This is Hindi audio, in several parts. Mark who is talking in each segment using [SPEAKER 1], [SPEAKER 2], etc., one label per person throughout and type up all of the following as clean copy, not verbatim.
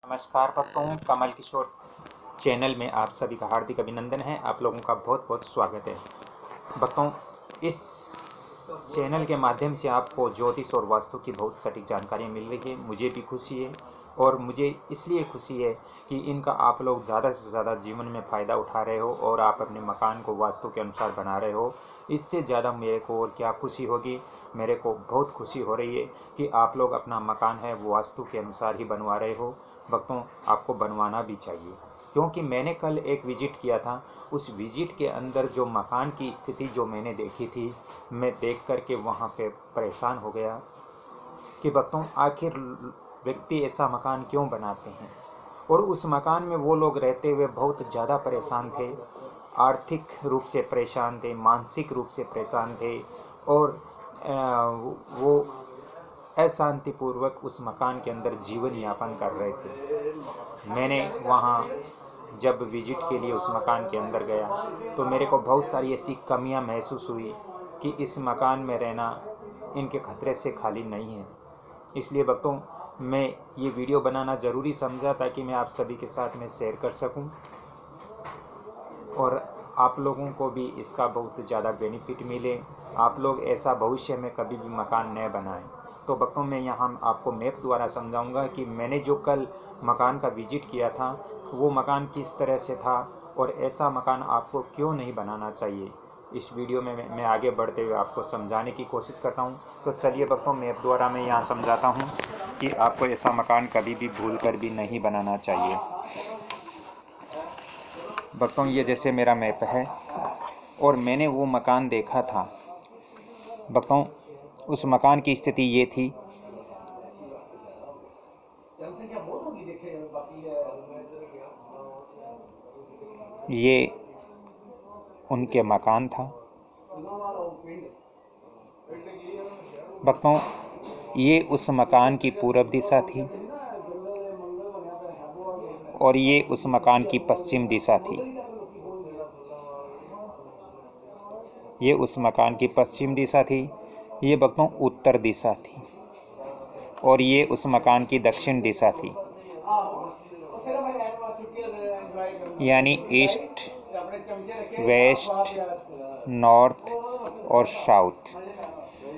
[SPEAKER 1] नमस्कार भक्तों, कमल किशोर चैनल में आप सभी का हार्दिक अभिनंदन है। आप लोगों का बहुत बहुत स्वागत है। भक्तों, इस चैनल के माध्यम से आपको ज्योतिष और वास्तु की बहुत सटीक जानकारी मिल रही है। मुझे भी खुशी है और मुझे इसलिए खुशी है कि इनका आप लोग ज़्यादा से ज़्यादा जीवन में फ़ायदा उठा रहे हो और आप अपने मकान को वास्तु के अनुसार बना रहे हो। इससे ज़्यादा मेरे को और क्या खुशी होगी। मेरे को बहुत खुशी हो रही है कि आप लोग अपना मकान है वो वास्तु के अनुसार ही बनवा रहे हो। भक्तों, आपको बनवाना भी चाहिए, क्योंकि मैंने कल एक विजिट किया था। उस विजिट के अंदर जो मकान की स्थिति जो मैंने देखी थी, मैं देख करके वहाँ पे परेशान हो गया कि भक्तों, आखिर व्यक्ति ऐसा मकान क्यों बनाते हैं। और उस मकान में वो लोग रहते हुए बहुत ज़्यादा परेशान थे, आर्थिक रूप से परेशान थे, मानसिक रूप से परेशान थे और वो अशांतिपूर्वक उस मकान के अंदर जीवन यापन कर रहे थे। मैंने वहाँ जब विजिट के लिए उस मकान के अंदर गया तो मेरे को बहुत सारी ऐसी कमियां महसूस हुई कि इस मकान में रहना इनके खतरे से खाली नहीं है। इसलिए भक्तों, मैं ये वीडियो बनाना ज़रूरी समझा ताकि मैं आप सभी के साथ में शेयर कर सकूं और आप लोगों को भी इसका बहुत ज़्यादा बेनिफिट मिले। आप लोग ऐसा भविष्य में कभी भी मकान न बनाएं। तो भक्तों, मैं यहाँ आपको मैप द्वारा समझाऊंगा कि मैंने जो कल मकान का विजिट किया था वो मकान किस तरह से था और ऐसा मकान आपको क्यों नहीं बनाना चाहिए। इस वीडियो में मैं आगे बढ़ते हुए आपको समझाने की कोशिश करता हूँ। तो चलिए भक्तों, मैप द्वारा मैं यहाँ समझाता हूँ कि आपको ऐसा मकान कभी भी भूल कर भी नहीं बनाना चाहिए। भक्तों, ये जैसे मेरा मैप है और मैंने वो मकान देखा था। भक्तों, उस मकान की स्थिति ये थी। ये उनके मकान था। भक्तों, ये उस मकान की पूरब दिशा थी और ये उस मकान की पश्चिम दिशा थी। ये उस मकान की पश्चिम दिशा थी। ये भक्तों उत्तर दिशा थी और ये उस मकान की दक्षिण दिशा थी, यानी ईस्ट, वेस्ट, नॉर्थ और साउथ।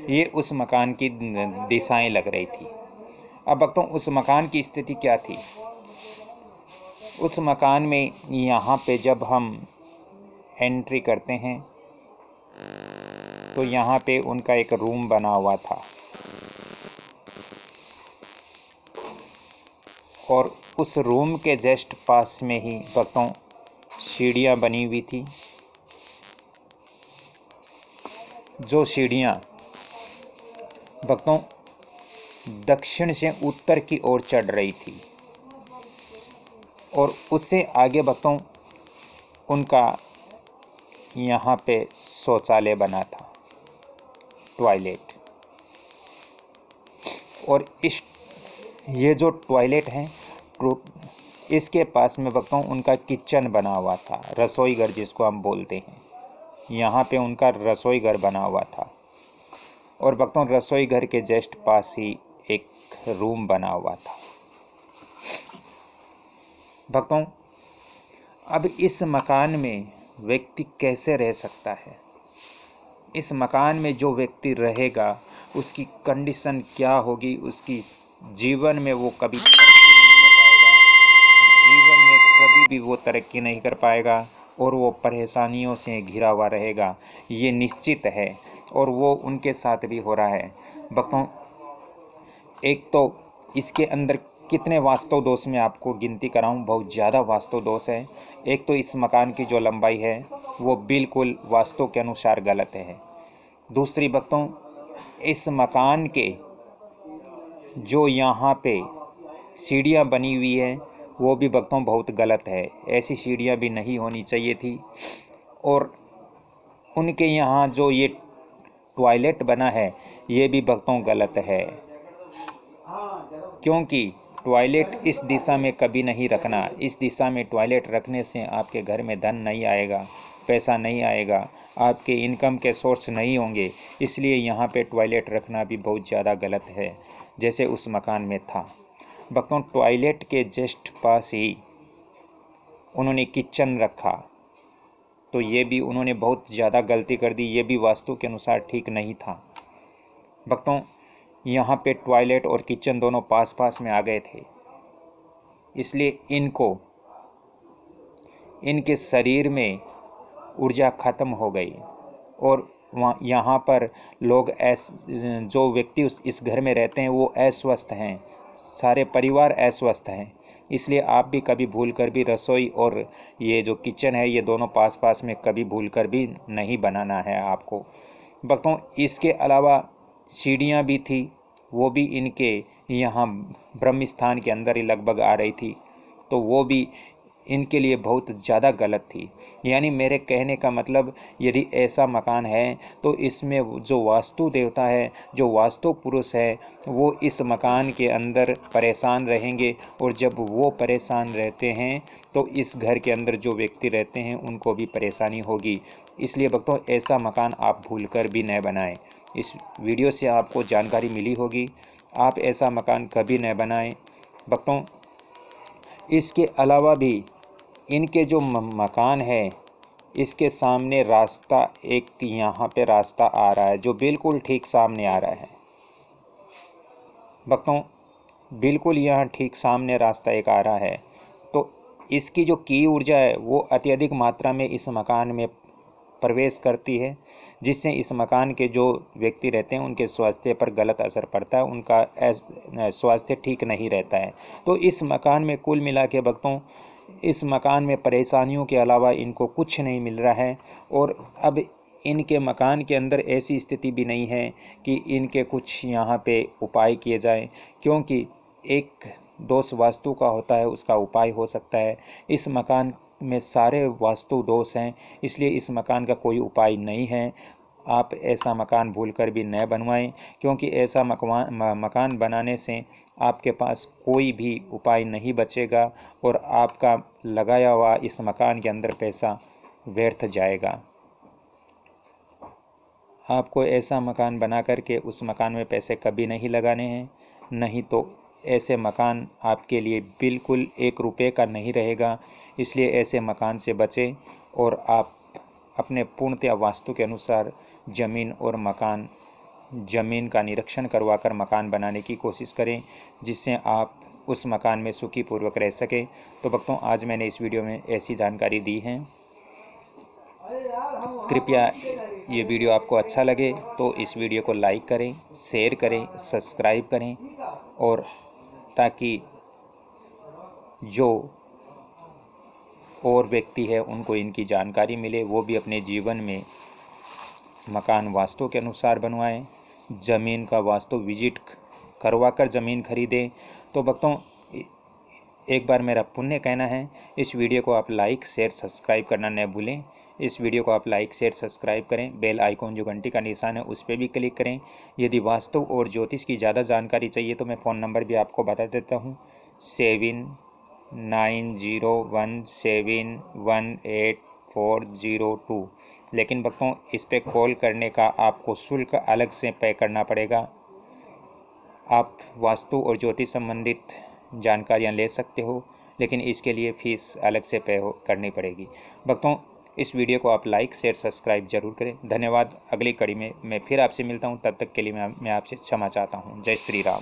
[SPEAKER 1] ये उस मकान की दिशाएं लग रही थी। अब भक्तों, उस मकान की स्थिति क्या थी। उस मकान में यहाँ पे जब हम एंट्री करते हैं तो यहाँ पे उनका एक रूम बना हुआ था और उस रूम के जस्ट पास में ही भक्तों सीढ़ियाँ बनी हुई थी। जो सीढ़ियाँ भक्तों दक्षिण से उत्तर की ओर चढ़ रही थी और उससे आगे भक्तों उनका यहाँ पे शौचालय बना था, टॉयलेट। और ये जो टॉयलेट है इसके पास में भक्तों उनका किचन बना हुआ था, रसोई घर जिसको हम बोलते हैं। यहाँ पे उनका रसोई घर बना हुआ था और भक्तों रसोई घर के जस्ट पास ही एक रूम बना हुआ था। भक्तों, अब इस मकान में व्यक्ति कैसे रह सकता है। इस मकान में जो व्यक्ति रहेगा उसकी कंडीशन क्या होगी, उसकी जीवन में वो कभी तरक्की नहीं कर पाएगा, जीवन में कभी भी वो तरक्की नहीं कर पाएगा और वो परेशानियों से घिरा हुआ रहेगा, ये निश्चित है। और वो उनके साथ भी हो रहा है। भक्तों, एक तो इसके अंदर कितने वास्तु दोष में आपको गिनती कराऊं, बहुत ज़्यादा वास्तु दोष है। एक तो इस मकान की जो लंबाई है वो बिल्कुल वास्तु के अनुसार गलत है। दूसरी भक्तों, इस मकान के जो यहाँ पे सीढ़ियाँ बनी हुई है वो भी भक्तों बहुत गलत है। ऐसी सीढ़ियाँ भी नहीं होनी चाहिए थी। और उनके यहाँ जो ये टॉयलेट बना है ये भी भक्तों गलत है, क्योंकि टॉयलेट इस दिशा में कभी नहीं रखना। इस दिशा में टॉयलेट रखने से आपके घर में धन नहीं आएगा, पैसा नहीं आएगा, आपके इनकम के सोर्स नहीं होंगे। इसलिए यहाँ पे टॉयलेट रखना भी बहुत ज़्यादा गलत है, जैसे उस मकान में था। भक्तों टॉयलेट के जस्ट पास ही उन्होंने किचन रखा, तो ये भी उन्होंने बहुत ज़्यादा गलती कर दी, ये भी वास्तु के अनुसार ठीक नहीं था। भक्तों यहाँ पे टॉयलेट और किचन दोनों पास पास में आ गए थे, इसलिए इनके शरीर में ऊर्जा खत्म हो गई और वहाँ यहाँ पर लोग जो व्यक्ति इस घर में रहते हैं वो अस्वस्थ हैं, सारे परिवार अस्वस्थ हैं। इसलिए आप भी कभी भूलकर भी रसोई और ये जो किचन है ये दोनों पास पास में कभी भूलकर भी नहीं बनाना है आपको। भक्तों इसके अलावा सीढ़ियाँ भी थी, वो भी इनके यहाँ ब्रह्म स्थान के अंदर ही लगभग आ रही थी, तो वो भी इनके लिए बहुत ज़्यादा गलत थी। यानी मेरे कहने का मतलब यदि ऐसा मकान है तो इसमें जो वास्तु देवता है, जो वास्तु पुरुष है, वो इस मकान के अंदर परेशान रहेंगे और जब वो परेशान रहते हैं तो इस घर के अंदर जो व्यक्ति रहते हैं उनको भी परेशानी होगी। इसलिए भक्तों ऐसा मकान आप भूलकर भी न बनाएं। इस वीडियो से आपको जानकारी मिली होगी, आप ऐसा मकान कभी न बनाएं। भक्तों इसके अलावा भी इनके जो मकान है इसके सामने रास्ता, एक यहाँ पे रास्ता आ रहा है जो बिल्कुल ठीक सामने आ रहा है। भक्तों बिल्कुल यहाँ ठीक सामने रास्ता एक आ रहा है, तो इसकी जो की ऊर्जा है वो अत्यधिक मात्रा में इस मकान में प्रवेश करती है, जिससे इस मकान के जो व्यक्ति रहते हैं उनके स्वास्थ्य पर गलत असर पड़ता है, उनका स्वास्थ्य ठीक नहीं रहता है। तो इस मकान में कुल मिला के भक्तों इस मकान में परेशानियों के अलावा इनको कुछ नहीं मिल रहा है। और अब इनके मकान के अंदर ऐसी स्थिति भी नहीं है कि इनके कुछ यहाँ पे उपाय किए जाएं, क्योंकि एक दोष वास्तु का होता है, उसका उपाय हो सकता है। इस मकान में सारे वास्तु दोष हैं, इसलिए इस मकान का कोई उपाय नहीं है। आप ऐसा मकान भूलकर भी न बनवाएं, क्योंकि ऐसा मकान बनाने से आपके पास कोई भी उपाय नहीं बचेगा और आपका लगाया हुआ इस मकान के अंदर पैसा व्यर्थ जाएगा। आपको ऐसा मकान बना करके उस मकान में पैसे कभी नहीं लगाने हैं, नहीं तो ऐसे मकान आपके लिए बिल्कुल 1 रुपये का नहीं रहेगा। इसलिए ऐसे मकान से बचें और आप अपने पूर्णतया वास्तु के अनुसार ज़मीन का निरीक्षण करवाकर मकान बनाने की कोशिश करें, जिससे आप उस मकान में सुखीपूर्वक रह सकें। तो भक्तों आज मैंने इस वीडियो में ऐसी जानकारी दी है। कृपया ये वीडियो आपको अच्छा लगे तो इस वीडियो को लाइक करें, शेयर करें, सब्सक्राइब करें, और ताकि जो और व्यक्ति है उनको इनकी जानकारी मिले, वो भी अपने जीवन में मकान वास्तु के अनुसार बनवाएं, ज़मीन का वास्तु विजिट करवा कर ज़मीन खरीदें। तो भक्तों एक बार मेरा पुण्य कहना है, इस वीडियो को आप लाइक शेयर सब्सक्राइब करना न भूलें। इस वीडियो को आप लाइक शेयर सब्सक्राइब करें, बेल आइकॉन जो घंटी का निशान है उस पर भी क्लिक करें। यदि वास्तु और ज्योतिष की ज़्यादा जानकारी चाहिए तो मैं फ़ोन नंबर भी आपको बता देता हूँ, 7901718402। लेकिन भक्तों इस पे कॉल करने का आपको शुल्क अलग से पे करना पड़ेगा। आप वास्तु और ज्योतिष संबंधित जानकारियाँ ले सकते हो, लेकिन इसके लिए फ़ीस अलग से करनी पड़ेगी। भक्तों इस वीडियो को आप लाइक शेयर सब्सक्राइब जरूर करें। धन्यवाद। अगली कड़ी में मैं फिर आपसे मिलता हूँ, तब तक के लिए मैं आपसे क्षमा चाहता हूँ। जय श्री राम।